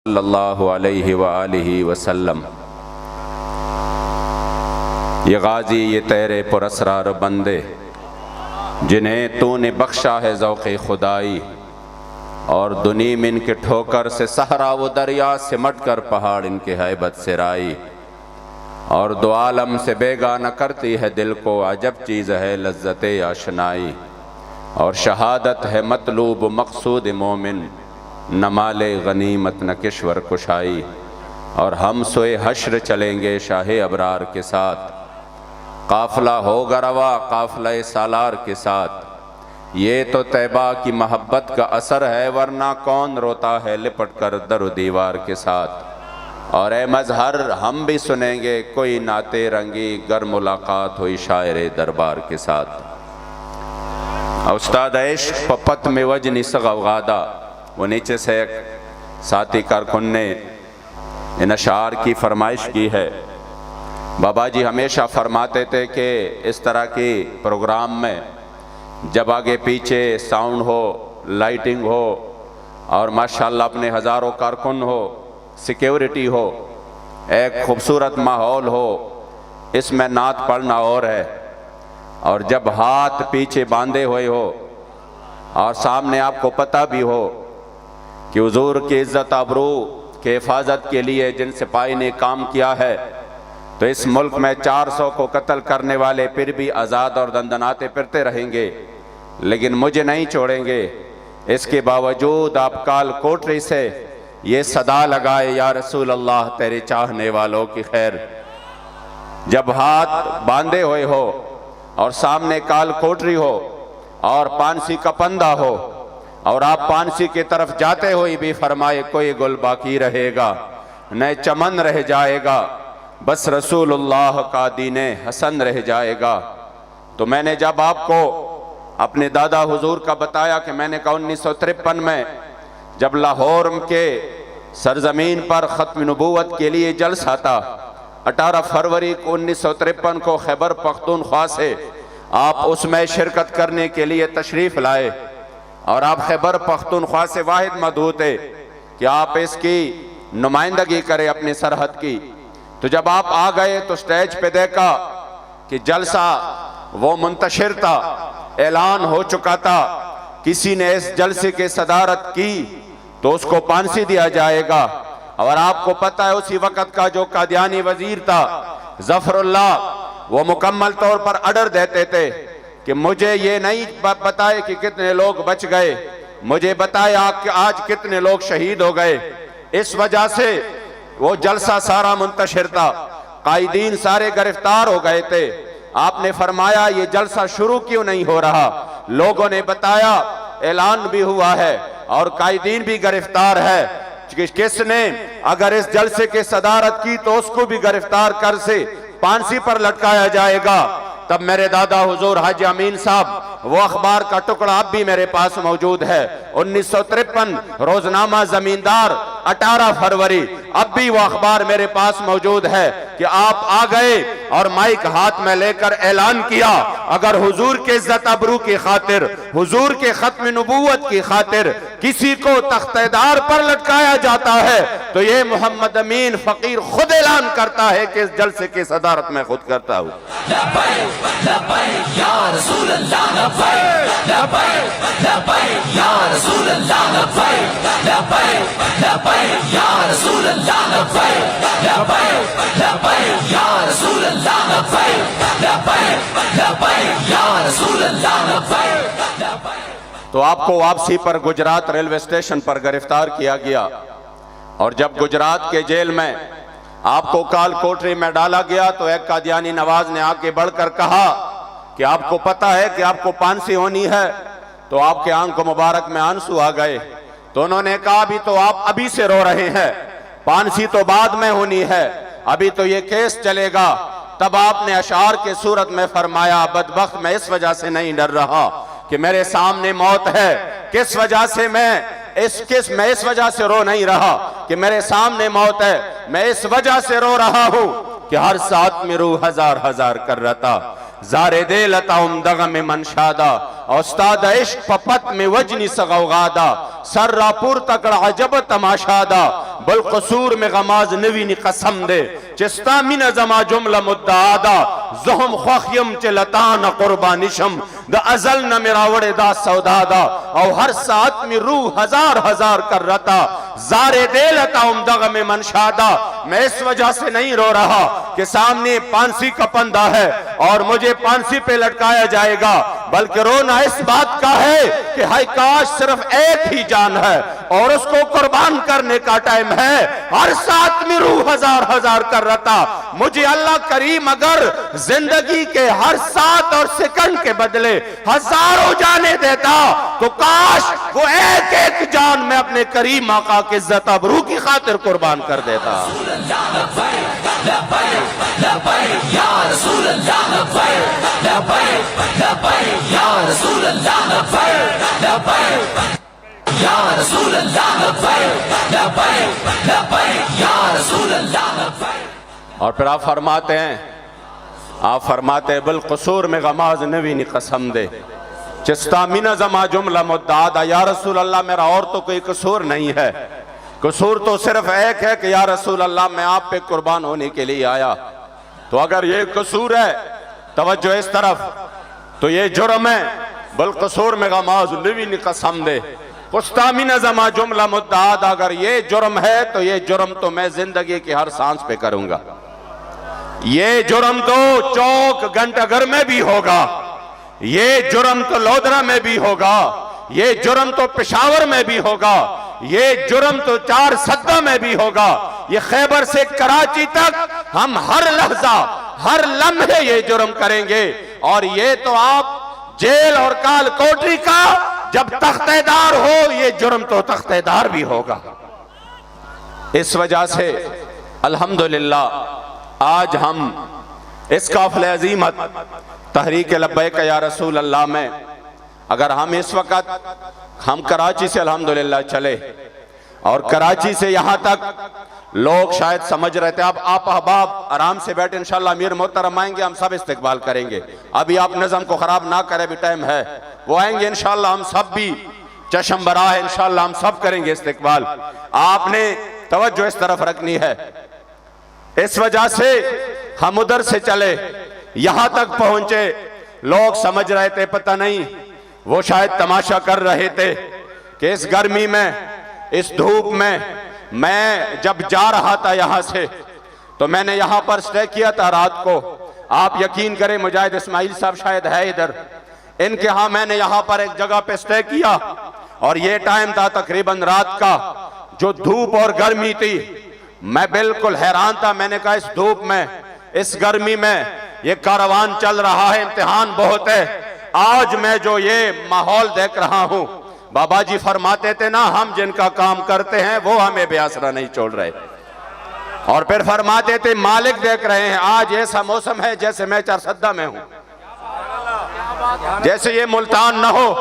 सल्लल्लाहु अलैहि व आलिहि वसल्लम। ये गाजी ये तेरे पुरस्रार बंदे जिन्हें तूने बख्शा है ज़ौक़े खुदाई, और दुनी में इनके ठोकर से सहरा वो दरिया सिमट कर पहाड़ इनके हैबत से राई, और दो आलम से बेगाना करती है दिल को अजब चीज़ है लज्जत आशनाई, और शहादत है मतलूब मकसूद मोमिन न माले गनीमत न किश्वर कुशाई, और हम सोए हश्र चलेंगे शाहे अबरार के साथ, काफिला होगा रवा काफिला सालार के साथ। ये तो तैबा की मोहब्बत का असर है, वरना कौन रोता है लिपट कर दर दीवार के साथ। और ए मजहर हम भी सुनेंगे कोई नाते रंगी गर मुलाकात हुई शायर दरबार के साथ। उस्ताद इश्क पपत में वजनी सगवादा, वो नीचे से एक साथी कारकुन ने इन अशार की फरमाइश की है। बाबा जी हमेशा फरमाते थे कि इस तरह की प्रोग्राम में जब आगे पीछे साउंड हो, लाइटिंग हो, और माशाल्लाह अपने हज़ारों कारकुन हो, सिक्योरिटी हो, एक खूबसूरत माहौल हो, इसमें नात पढ़ना और है, और जब हाथ पीछे बांधे हुए हो और सामने आपको पता भी हो कि हुजूर की इज़्ज़त आबरू के हिफाजत के लिए जिन सिपाही ने काम किया है, तो इस मुल्क में 400 को कत्ल करने वाले फिर भी आज़ाद और दंदनाते फिरते रहेंगे, लेकिन मुझे नहीं छोड़ेंगे। इसके बावजूद आप काल कोठरी से ये सदा लगाए, या रसूल अल्लाह तेरे चाहने वालों की खैर। जब हाथ बांधे हुए हो और सामने काल कोठरी हो और पानसी का पंदा हो, और आप पानसी की तरफ जाते हुए भी फरमाए कोई गुल बाकी रहेगा न चमन रह जाएगा, बस रसूलुल्लाह का दीने हसन रह जाएगा। तो मैंने जब आपको अपने दादा हुजूर का बताया कि मैंने कहा 1953 में जब लाहौर के सरजमीन पर ख़त्म नबूवत के लिए जलसा था, 18 फरवरी को 1953 को खैबर पख्तूनख्वा से आप उसमें शिरकत करने के लिए तशरीफ़ लाए, और आप खैबर पख्तूनख्वा से वाहिद मदऊ थे कि आप इसकी नुमाइंदगी करें अपनी सरहद की। तो जब आप आ गए तो स्टेज पे देखा कि जलसा वो मुंतशिर था, ऐलान हो चुका था, किसी ने इस जलसे की सदारत की तो उसको फांसी दिया जाएगा। और आपको पता है उसी वक़्त का जो कादियानी वजीर था ज़फ़रुल्लाह, वो मुकम्मल तौर पर अर्डर देते थे कि मुझे ये नहीं बताए कि कितने लोग बच गए, मुझे बताया कि आज कितने लोग शहीद हो गए। इस वजह से वो जलसा सारा मुंतशिर था, कायदीन सारे गिरफ्तार हो गए थे। आपने फरमाया ये जलसा शुरू क्यों नहीं हो रहा? लोगों ने बताया ऐलान भी हुआ है और कायदीन भी गिरफ्तार है, किसने अगर इस जलसे की सदारत की तो उसको भी गिरफ्तार कर से फांसी पर लटकाया जाएगा। तब मेरे दादा हुजूर हाजी अमीन साहब, वो अखबार का टुकड़ा अब भी मेरे पास मौजूद है, 1953 रोजनामा जमींदार 18 फरवरी, अब भी वो अखबार मेरे पास मौजूद है कि आप आ गए और माइक हाथ में लेकर ऐलान किया अगर हुजूर के इज्जत अबरू की खातिर, हुजूर के खत्म नबूवत की खातिर किसी को तख्तेदार पर लटकाया जाता है तो ये मोहम्मद अमीन फकीर खुद ऐलान करता है कि इस जलसे की सदारत मैं खुद करता हूँ। तो आपको वापसी पर गुजरात रेलवे स्टेशन पर गिरफ्तार किया गया, और जब गुजरात के जेल में आपको काल कोठरी में डाला गया तो एक कादियानी नवाज ने आके बढ़कर कहा कि आपको पता है कि आपको फांसी होनी है। तो आपके आंख मुबारक में आंसू आ गए। तो उन्होंने कहा अभी तो आप अभी से रो रहे हैं, फांसी तो बाद में होनी है, अभी तो ये केस चलेगा। तब आपने अशार के सूरत में फरमाया बदबख्त मैं इस वजह से नहीं डर रहा कि मेरे सामने मौत है, किस वजह से मैं इस वजह से रो नहीं रहा कि मेरे सामने मौत है, मैं इस वजह से रो रहा हूं कि हर साथ में रूह हजार हजार कर रहा था। ज़ारे दे लताउम दगम मनशादा औस्ताद इश्क पपत में वजनी सगौगादा सर्रापुर तकड़ अजब तमाशादा बलकसूर में गमाज नवी नि कसम दे चिस्ता मिन जमा जुमला मुद्दादा ज़ुहम ख्वाखियम चे लतान कुर्बानिशम द अजल न मिरावड़े दा सौदादा और हर साथ में रूह हजार हजार कर रता जारे दे लता उमदग में मनशादा। मैं इस वजह से नहीं रो रहा कि सामने फांसी का पंदा है और मुझे फांसी पे लटकाया जाएगा, बल्कि रोना इस बात का है कि हाय काश सिर्फ एक ही जान है और उसको कुर्बान करने का टाइम है। हर साथ में रूह हजार हजार कर रता मुझे अल्लाह करीम अगर जिंदगी के हर सात और सेकंड के बदले हजारों जाने देता तो काश वो एक एक जान में अपने करीम आका की इज्जत अबरू की खातिर कुर्बान कर देता। और फिर आप फरमाते हैं बिलकसूर में गमाज नवी नि कसम दे चिस्ता मीना जमा जुमला मुद्दादा। या रसूल अल्लाह मेरा और तो कोई कसूर नहीं है, कसूर तो सिर्फ एक है कि या रसूल अल्लाह मैं आप पे कुर्बान होने के लिए आया। तो अगर ये कसूर है तवज्जो इस तरफ तो ये जुर्म है। बिलकसूर में गमाज नवी नि कसम दे कुस्तामीना जमा जुमला मुद्दाद। अगर ये जुर्म है तो ये जुर्म तो मैं जिंदगी की हर सांस पे करूंगा। ये जुर्म तो चौक घंटाघर में भी होगा, ये जुर्म तो लोधरा में भी होगा, ये जुर्म तो पेशावर में भी होगा, ये जुर्म तो चार सद्दा में भी होगा। ये खैबर से कराची तक हम हर लहजा हर लम्हे ये जुर्म करेंगे। और ये तो आप जेल और काल कोठरी का जब तख्तेदार हो, ये जुर्म तो तख्तेदार भी होगा। इस वजह से अल्हम्दुलिल्लाह आज हम इस काफिले अजीमत तहरीक लब्बैक या रसूल अल्लाह में अगर हम इस वक्त हम कराची से अल्हम्दुलिल्लाह चले और कराची से यहाँ तक लोग शायद समझ रहे थे। अब आप अहबाब आराम से बैठे, इंशाल्लाह अमीर मोहतरम आएंगे, हम सब इस्तिकबाल करेंगे। अभी आप नज़म को खराब ना करें, भी टाइम है, वो आएंगे इंशाल्लाह, हम सब भी चश्म बरा है, इंशाल्लाह हम सब करेंगे इस्तिकबाल। आपने तवज्जो इस तरफ रखनी है। इस वजह से हम उधर से चले, यहां तक पहुंचे, लोग समझ रहे थे पता नहीं, वो शायद तमाशा कर रहे थे कि इस गर्मी में इस धूप में मैं जब जा रहा था यहां से तो मैंने यहां पर स्टे किया था रात को। आप यकीन करें मुजाहिद इस्माइल साहब शायद है इधर, इनके यहां मैंने यहां पर एक जगह पे स्टे किया और ये टाइम था तकरीबन रात का, जो धूप और गर्मी थी, मैं बिल्कुल हैरान था। मैंने कहा इस धूप में इस गर्मी में ये कारवान चल रहा है, इम्तिहान बहुत है। आज मैं जो ये माहौल देख रहा हूं, बाबा जी फरमाते थे ना, हम जिनका काम करते हैं वो हमें बेआसरा नहीं छोड़ रहे। और फिर फरमाते थे मालिक देख रहे हैं, आज ऐसा मौसम है जैसे मैं चारसद्दा में हूं, जैसे ये मुल्तान न हो,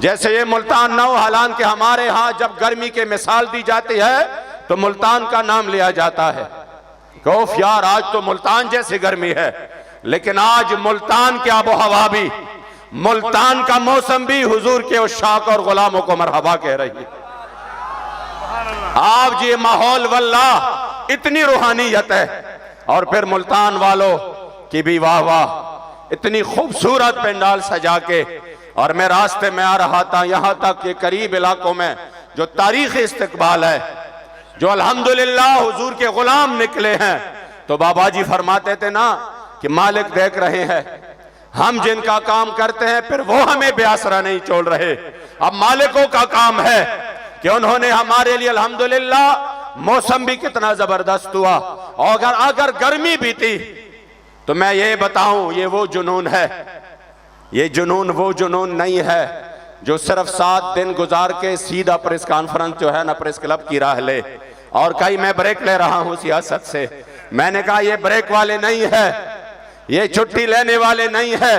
जैसे ये मुल्तान न हो। हालांकि हमारे यहां जब गर्मी की मिसाल दी जाती है तो मुल्तान का नाम लिया जाता है, कौफ यार आज तो मुल्तान जैसी गर्मी है। लेकिन आज मुल्तान की आबो हवा भी, मुल्तान का मौसम भी हुजूर के उशाक और गुलामों को मरहबा कह रही है। आप जी माहौल वल्लाह इतनी रूहानियत है। और फिर मुल्तान वालों की भी वाह वाह, इतनी खूबसूरत पंडाल सजा के। और मैं रास्ते में आ रहा था, यहां तक के करीब इलाकों में जो तारीखी इस्तकबाल है, जो अल्हम्दुलिल्लाह हुजूर के गुलाम निकले हैं, तो बाबा जी फरमाते थे ना कि मालिक देख रहे हैं, हम जिनका काम करते हैं फिर वो हमें बेआसरा नहीं छोड़ रहे। अब मालिकों का काम है कि उन्होंने हमारे लिए अल्हम्दुलिल्लाह मौसम भी कितना जबरदस्त हुआ। और अगर गर्मी भी थी तो मैं ये बताऊं, ये वो जुनून है, ये जुनून वो जुनून नहीं है जो सिर्फ 7 दिन गुजार के सीधा प्रेस कॉन्फ्रेंस जो है ना प्रेस क्लब की राह ले। और कहीं मैं ब्रेक ले रहा हूं सियासत से, मैंने कहा ये ब्रेक वाले नहीं है, ये छुट्टी लेने वाले नहीं है,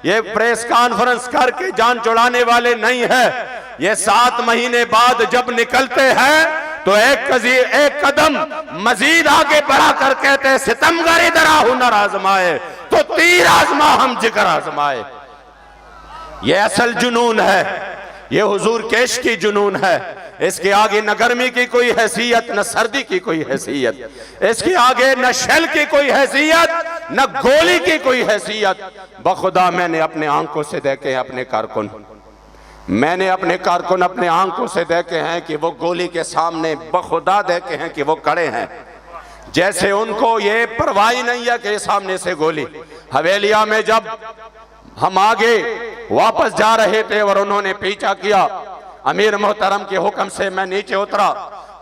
ये प्रेस कॉन्फ्रेंस करके जान छुड़ाने वाले नहीं है। ये 7 महीने बाद जब निकलते हैं तो एक कदम मजीद आगे बढ़ा कर कहते हैं सितमगर इधर हुनर आजमाए तो तीर आजमा हम जिक्र आजमाए। ये असल जुनून है, ये हुजूर के इश्क की जुनून है। इसके आगे न गर्मी की कोई हैसियत, न सर्दी की कोई हैसियत, इसके आगे न शेल की कोई हैसियत, न गोली की कोई हैसियत। बखुदा मैंने अपने आंखों से देखे हैं अपने कारकुन, मैंने अपने कारकुन अपने आंखों से देखे हैं कि वो गोली के सामने बखुदा देखे हैं कि वो खड़े हैं, जैसे उनको ये परवाह नहीं है कि सामने से गोली। हवेलिया में जब हम आगे वापस जा रहे थे और उन्होंने पीछा किया, अमीर मोहतरम के हुक्म से मैं नीचे उतरा,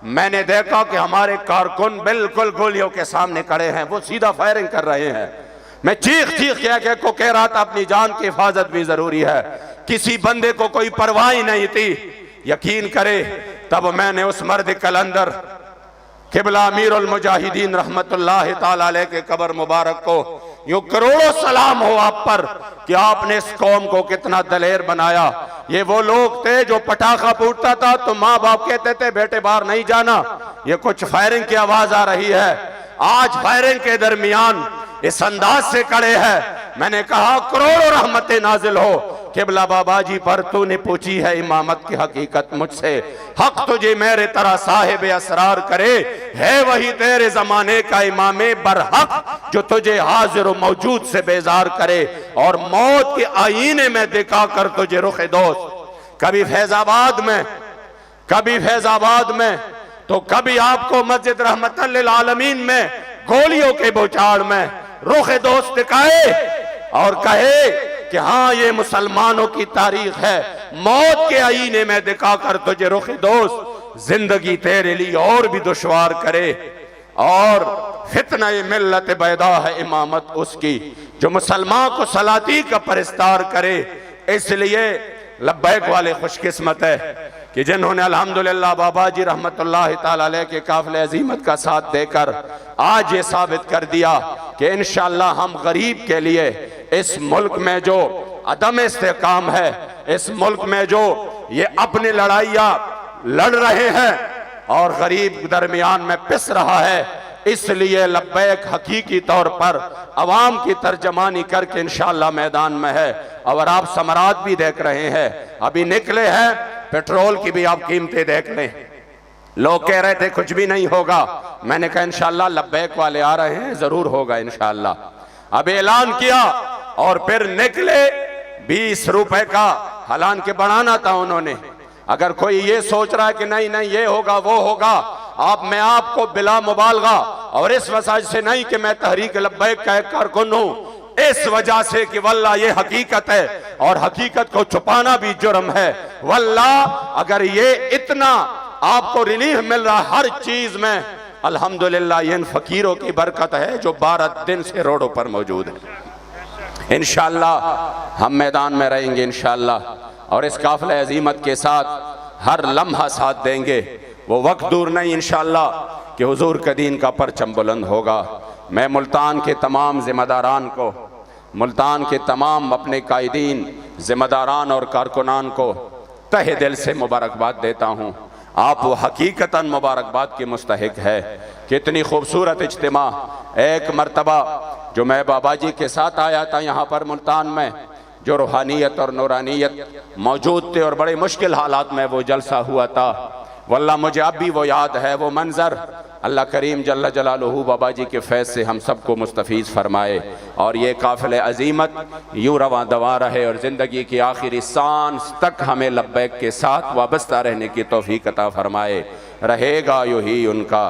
मैंने देखा कि हमारे कारकुन बिल्कुल गोलियों के सामने खड़े हैं, वो सीधा फायरिंग कर रहे हैं। मैं चीख चीख को कह रहा था अपनी जान की हिफाजत भी जरूरी है, किसी बंदे को कोई परवाह ही नहीं थी। यकीन करे तब मैंने उस मर्द कलंदर किबला अमीरुल मुजाहिदीन रहमतुल्लाह ताला अलैह के कब्र मुबारक को यूं करोड़ों सलाम हो आप पर कि आपने इस कौम को कितना दलेर बनाया। ये वो लोग थे जो पटाखा फूटता था तो माँ बाप कहते थे बेटे बाहर नहीं जाना, ये कुछ फायरिंग की आवाज आ रही है। आज फायरिंग के दरमियान इस अंदाज से खड़े हैं। मैंने कहा करोड़ों रहमतें नाजिल हो किबला बाबा जी पर, तूने पूछी है इमामत की हकीकत मुझसे, हक तुझे मेरे तरह साहिब असरार करे, है वही तेरे जमाने का इमामे बरहक जो तुझे हाजिर व मौजूद से बेजार करे और मौत के आईने में दिखा कर तुझे रुखे दोस्त। कभी फैजाबाद में, कभी फैजाबाद में, तो कभी आपको मस्जिद रहमतल लिल आलमीन में गोलियों के बौछार में रुखे दोस्त दिखाए और कहे कि हाँ ये मुसलमानों की तारीख है, मौत के आईने में दिखाकर तुझे रुखे दोस्त जिंदगी तेरे लिए और भी दुश्वार करे। और फितना मिल्लत बैदा है इमामत उसकी जो मुसलमान को सलाती का परिस्तार करे। इसलिए लब्बैक वाले खुशकिस्मत है कि जिन्होंने अल्हम्दुलिल्लाह बाबा जी रहमतुल्लाह ताला अलैह के काफिले अजीमत का साथ देकर आज ये साबित कर दिया कि इंशाअल्लाह हम गरीब के लिए इस मुल्क में जो अदम इस्तेकाम है, इस मुल्क में जो ये अपनी लड़ाइयाँ लड़ रहे हैं और गरीब दरमियान में पिस रहा है, इसलिए लब्बैक हकीकी तौर पर अवाम की तर्जमानी करके इंशाअल्लाह मैदान में है। और आप समरात भी देख रहे हैं, अभी निकले हैं, पेट्रोल की भी आप कीमतें देख लें। लोग कह रहे थे कुछ भी नहीं होगा, मैंने कहा इंशाअल्लाह लब्बैक वाले आ रहे हैं, जरूर होगा इंशाअल्लाह। अब ऐलान किया और फिर निकले 20 रुपए का, हालांकि बढ़ाना था उन्होंने। अगर कोई ये सोच रहा है कि नहीं नहीं ये होगा वो होगा, मैं आपको बिला मुबालगा और इस वजह से नहीं कि मैं तहरीक लब्बैक का एक कारकुन हूं, इस वजह से कि वल्लाह ये हकीकत है और हकीकत को छुपाना भी जुर्म है। वल्लाह अगर ये इतना आपको रिलीफ मिल रहा हर चीज में, अल्हम्दुलिल्लाह ये इन फकीरों की बरकत है जो 12 दिन से रोडों पर मौजूद है। इंशाअल्लाह हम मैदान में रहेंगे इंशाअल्लाह और इस काफिले अजीमत के साथ हर लम्हा साथ देंगे। वो वक्त दूर नहीं इंशाअल्लाह कि हुजूर के दीन का परचम बुलंद होगा। मैं मुल्तान के तमाम जिम्मेदारान को, मुल्तान के तमाम अपने कायदीन, जिम्मेदारान और कारकुनान को तहे दिल से मुबारकबाद देता हूँ। आप वो हकीकतन मुबारकबाद के मुस्तहिक है। कितनी खूबसूरत इज्तिमा, एक मरतबा जो मैं बाबा जी के साथ आया था यहाँ पर मुल्तान में, जो रूहानियत और नूरानियत मौजूद थे और बड़े मुश्किल हालात में वो जलसा हुआ था। वल्लाह मुझे अब भी वो याद है वो मंजर। अल्लाह करीम जल्ल जलालुहु बाबा जी के फैज़ से हम सबको मुस्तफ़ीज़ फरमाए और ये काफ़िले अजीमत यूँ रवां दवा रहे और ज़िंदगी की आखिरी सांस तक हमें लब्बैक के साथ वाबस्ता रहने की तौफ़ीक़ अता फरमाए। रहेगा यूँ ही उनका